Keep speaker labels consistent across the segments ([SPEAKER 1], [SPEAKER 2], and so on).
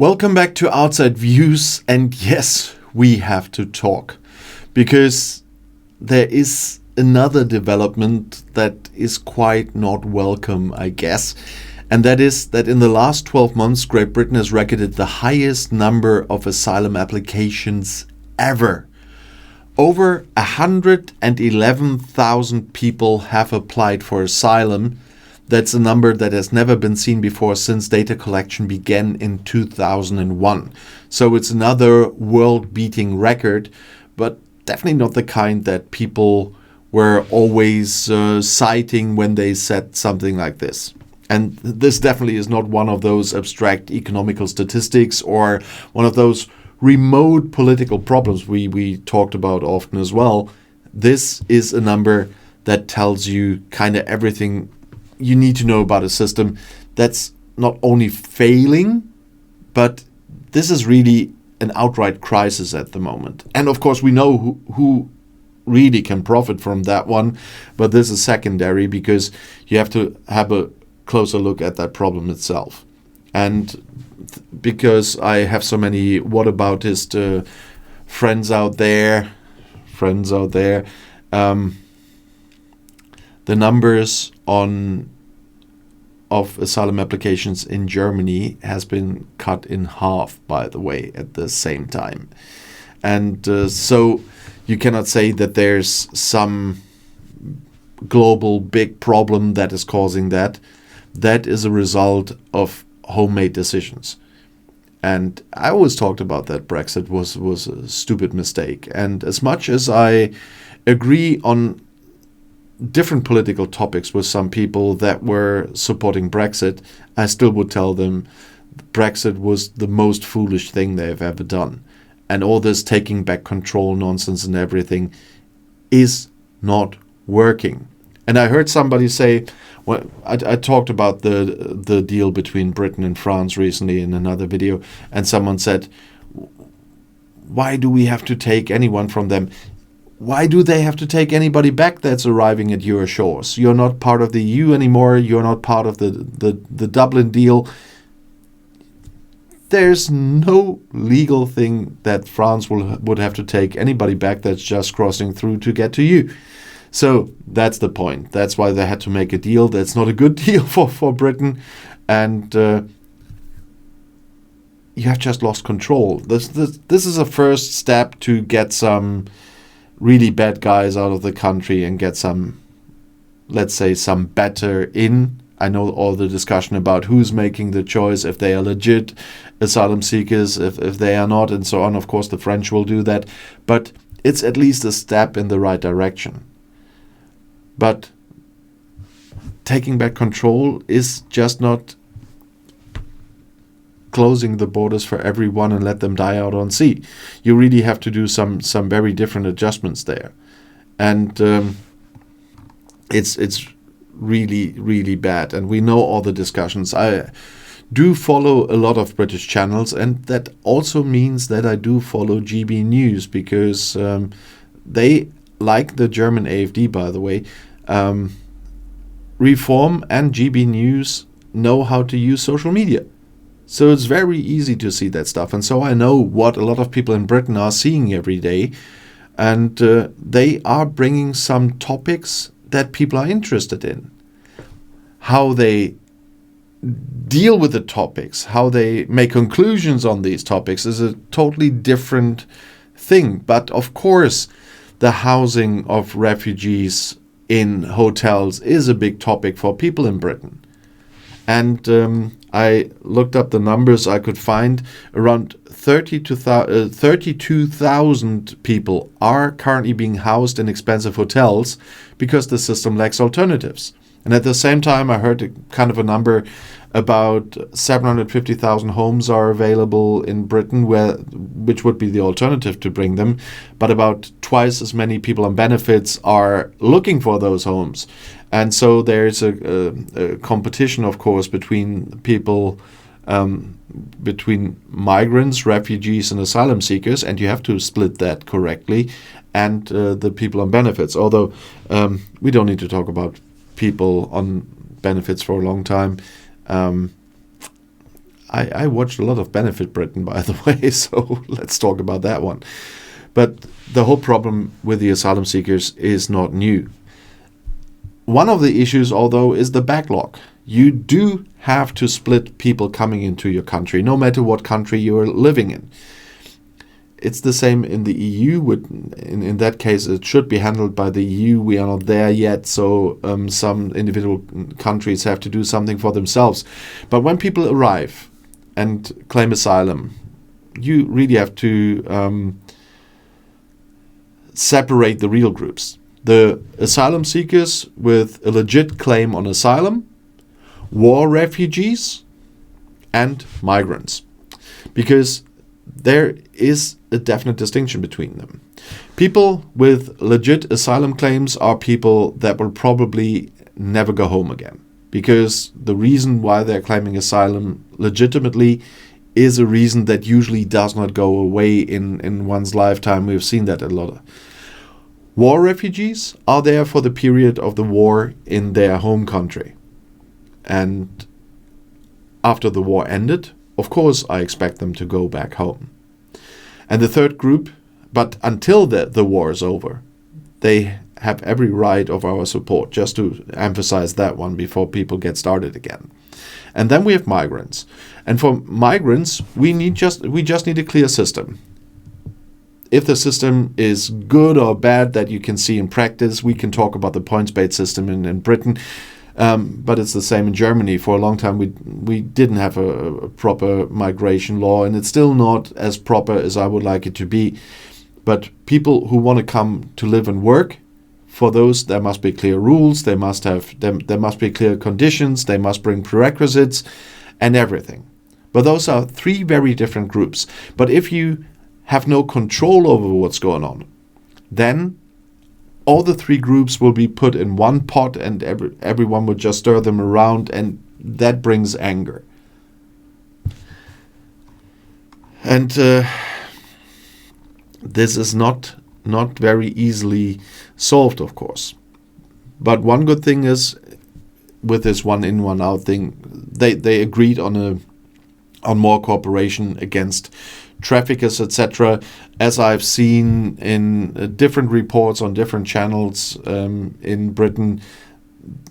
[SPEAKER 1] Welcome back to Outside Views, and yes, we have to talk because there is another development that is quite not welcome, I guess, and that is that in the last 12 months, Great Britain has recorded the highest number of asylum applications ever. Over 111,000 people have applied for asylum. That's a number that has never been seen before since data collection began in 2001. So it's another world-beating record, but definitely not the kind that people were always citing when they said something like this. And this definitely is not one of those abstract economical statistics or one of those remote political problems we talked about often as well. This is a number that tells you kind of everything you need to know about a system that's not only failing, but this is really an outright crisis at the moment. And of course, we know who really can profit from that one, but this is secondary because you have to have a closer look at that problem itself. And because I have so many whataboutist friends out there, the numbers of asylum applications in Germany has been cut in half, by the way, at the same time. And so you cannot say that there's some global big problem that is causing that. That is a result of homemade decisions. And I always talked about that Brexit was a stupid mistake. And as much as I agree on different political topics with some people that were supporting Brexit, I still would tell them Brexit was the most foolish thing they've ever done. And all this taking back control nonsense and everything is not working. And I heard somebody say, well, I talked about the deal between Britain and France recently in another video, and someone said, why do we have to take anyone from them? Why do they have to take anybody back that's arriving at your shores? You're not part of the EU anymore. You're not part of the Dublin deal. There's no legal thing that France would have to take anybody back that's just crossing through to get to you. So that's the point. That's why they had to make a deal. That's not a good deal for Britain. And you have just lost control. This is a first step to get some really bad guys out of the country and get some, let's say, some better in. I know all the discussion about who's making the choice, if they are legit asylum seekers, if they are not, and so on. Of course, the French will do that. But it's at least a step in the right direction. But taking back control is just not closing the borders for everyone and let them die out on sea. You really have to do some very different adjustments there. And it's really, really bad. And we know all the discussions. I do follow a lot of British channels, and that also means that I do follow GB News because they, like the German AfD, by the way, Reform and GB News know how to use social media. So it's very easy to see that stuff. And so I know what a lot of people in Britain are seeing every day. And they are bringing some topics that people are interested in. How they deal with the topics, how they make conclusions on these topics is a totally different thing. But of course, the housing of refugees in hotels is a big topic for people in Britain. And I looked up the numbers I could find. Around 32,000 people are currently being housed in expensive hotels because the system lacks alternatives. And at the same time, I heard a number about 750,000 homes are available in Britain, which would be the alternative to bring them. But about twice as many people on benefits are looking for those homes. And so there's a competition, of course, between people, between migrants, refugees, and asylum seekers. And you have to split that correctly. And the people on benefits. Although we don't need to talk about people on benefits for a long time. I watched a lot of Benefit Britain, by the way, so let's talk about that one. But the whole problem with the asylum seekers is not new. One of the issues, although, is the backlog. You do have to split people coming into your country, no matter what country you're living in. It's the same in the EU. In that case, it should be handled by the EU. We are not there yet, so some individual countries have to do something for themselves. But when people arrive and claim asylum, you really have to separate the real groups. The asylum seekers with a legit claim on asylum, war refugees, and migrants. Because there is a definite distinction between them. People with legit asylum claims are people that will probably never go home again. Because the reason why they're claiming asylum legitimately is a reason that usually does not go away in one's lifetime. We've seen that a lot. War refugees are there for the period of the war in their home country. And after the war ended, of course, I expect them to go back home. And the third group, but until the war is over, they have every right of our support, just to emphasize that one before people get started again. And then we have migrants. And for migrants, we just need a clear system. If the system is good or bad that you can see in practice, we can talk about the points-based system in Britain. But it's the same in Germany. For a long time, we didn't have a proper migration law, and it's still not as proper as I would like it to be. But people who want to come to live and work, for those there must be clear rules. There must be clear conditions. They must bring prerequisites and everything. But those are three very different groups. But if you have no control over what's going on, then all the three groups will be put in one pot, and everyone will just stir them around, and that brings anger. And this is not very easily solved, of course. But one good thing is, with this one in, one out thing, they agreed on more cooperation against traffickers, etc. As I've seen in different reports on different channels in Britain,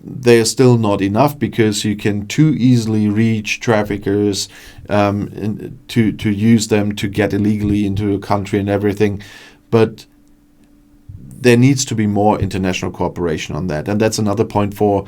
[SPEAKER 1] they are still not enough, because you can too easily reach traffickers to use them to get illegally into a country and everything. But there needs to be more international cooperation on that. And that's another point for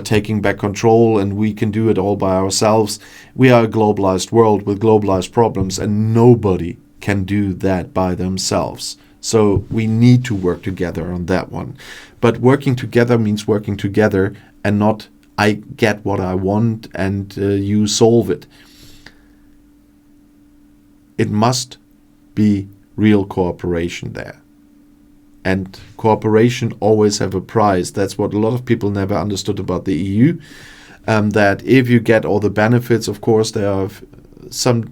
[SPEAKER 1] taking back control, and we can do it all by ourselves. We are a globalized world with globalized problems, and nobody can do that by themselves. So we need to work together on that one. But working together means working together, and not I get what I want and you solve it. It must be real cooperation there. And cooperation always have a price. That's what a lot of people never understood about the EU. That if you get all the benefits, of course, there are some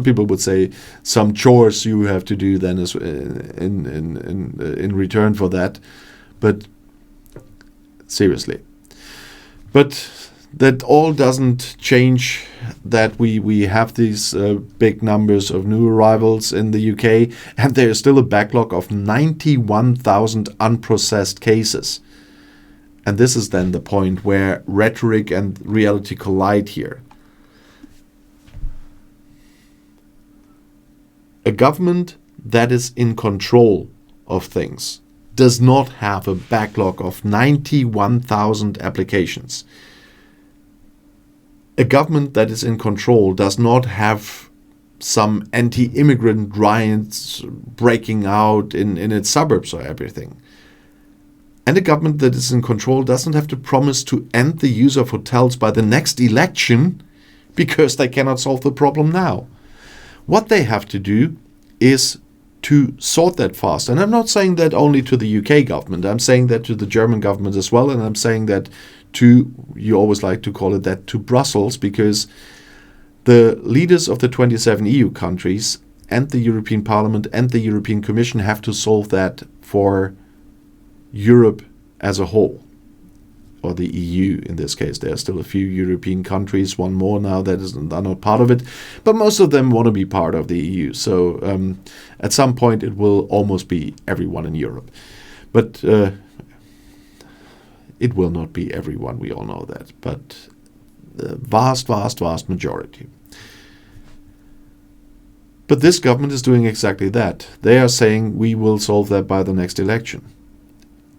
[SPEAKER 1] people would say some chores you have to do then as in return for that. But seriously, but that all doesn't change that we have these big numbers of new arrivals in the UK, and there is still a backlog of 91,000 unprocessed cases. And this is then the point where rhetoric and reality collide here. A government that is in control of things does not have a backlog of 91,000 applications. A government that is in control does not have some anti-immigrant riots breaking out in its suburbs or everything. And a government that is in control doesn't have to promise to end the use of hotels by the next election, because they cannot solve the problem now. What they have to do is to sort that fast. And I'm not saying that only to the UK government. I'm saying that to the German government as well. And I'm saying that to, you always like to call it that, to Brussels, because the leaders of the 27 EU countries and the European Parliament and the European Commission have to solve that for Europe as a whole. or the EU in this case. There are still a few European countries, one more now that are not part of it, but most of them want to be part of the EU. So at some point it will almost be everyone in Europe. But it will not be everyone, we all know that, but the vast majority. But this government is doing exactly that. They are saying we will solve that by the next election.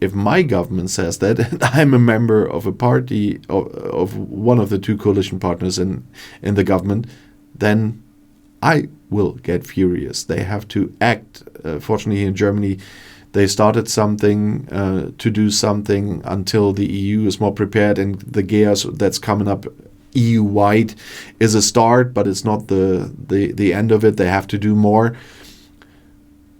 [SPEAKER 1] If my government says that, and I'm a member of a party, of one of the two coalition partners in the government, then I will get furious. They have to act. Fortunately, in Germany, they started something to do something until the EU is more prepared, and the GEAS that's coming up EU-wide is a start, but it's not the end of it. They have to do more.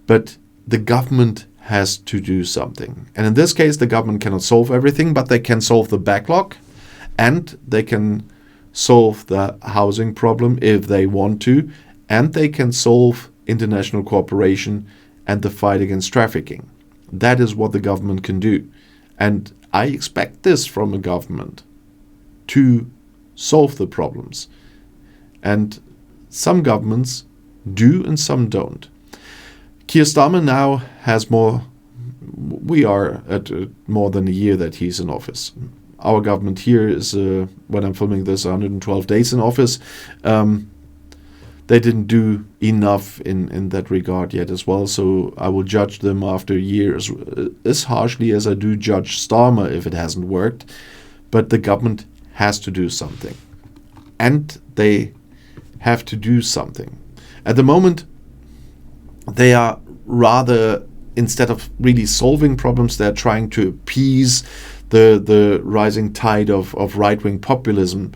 [SPEAKER 1] But the government has to do something. And in this case, the government cannot solve everything, but they can solve the backlog, and they can solve the housing problem if they want to, and they can solve international cooperation and the fight against trafficking. That is what the government can do. And I expect this from a government to solve the problems. And some governments do and some don't. Keir Starmer now has we are at more than a year that he's in office. Our government here is, when I'm filming this, 112 days in office. They didn't do enough in that regard yet as well, so I will judge them after years as harshly as I do judge Starmer if it hasn't worked. But the government has to do something. And they have to do something. At the moment, they are rather, instead of really solving problems, they're trying to appease the rising tide of right-wing populism.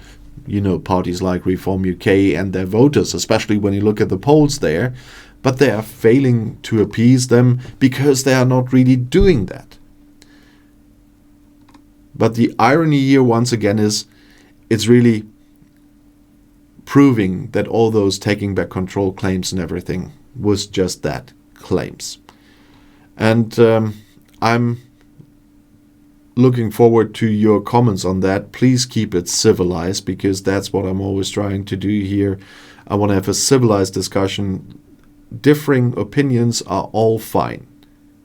[SPEAKER 1] You know, parties like Reform UK and their voters, especially when you look at the polls there. But they are failing to appease them because they are not really doing that. But the irony here, once again, is it's really proving that all those taking back control claims and everything was just that, claims. And I'm looking forward to your comments on that. Please keep it civilized, because that's what I'm always trying to do here. I want to have a civilized discussion. Differing opinions are all fine,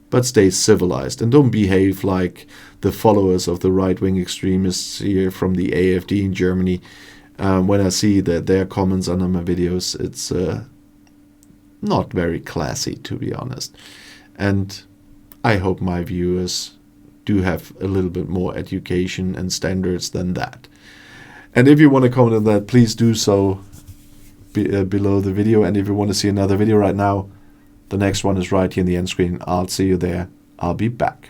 [SPEAKER 1] but stay civilized and don't behave like the followers of the right-wing extremists here from the AfD in Germany. When I see that their comments under my videos, it's not very classy, to be honest. And I hope my viewers do have a little bit more education and standards than that. And if you want to comment on that, please do so below the video. And if you want to see another video right now, the next one is right here in the end screen. I'll see you there. I'll be back.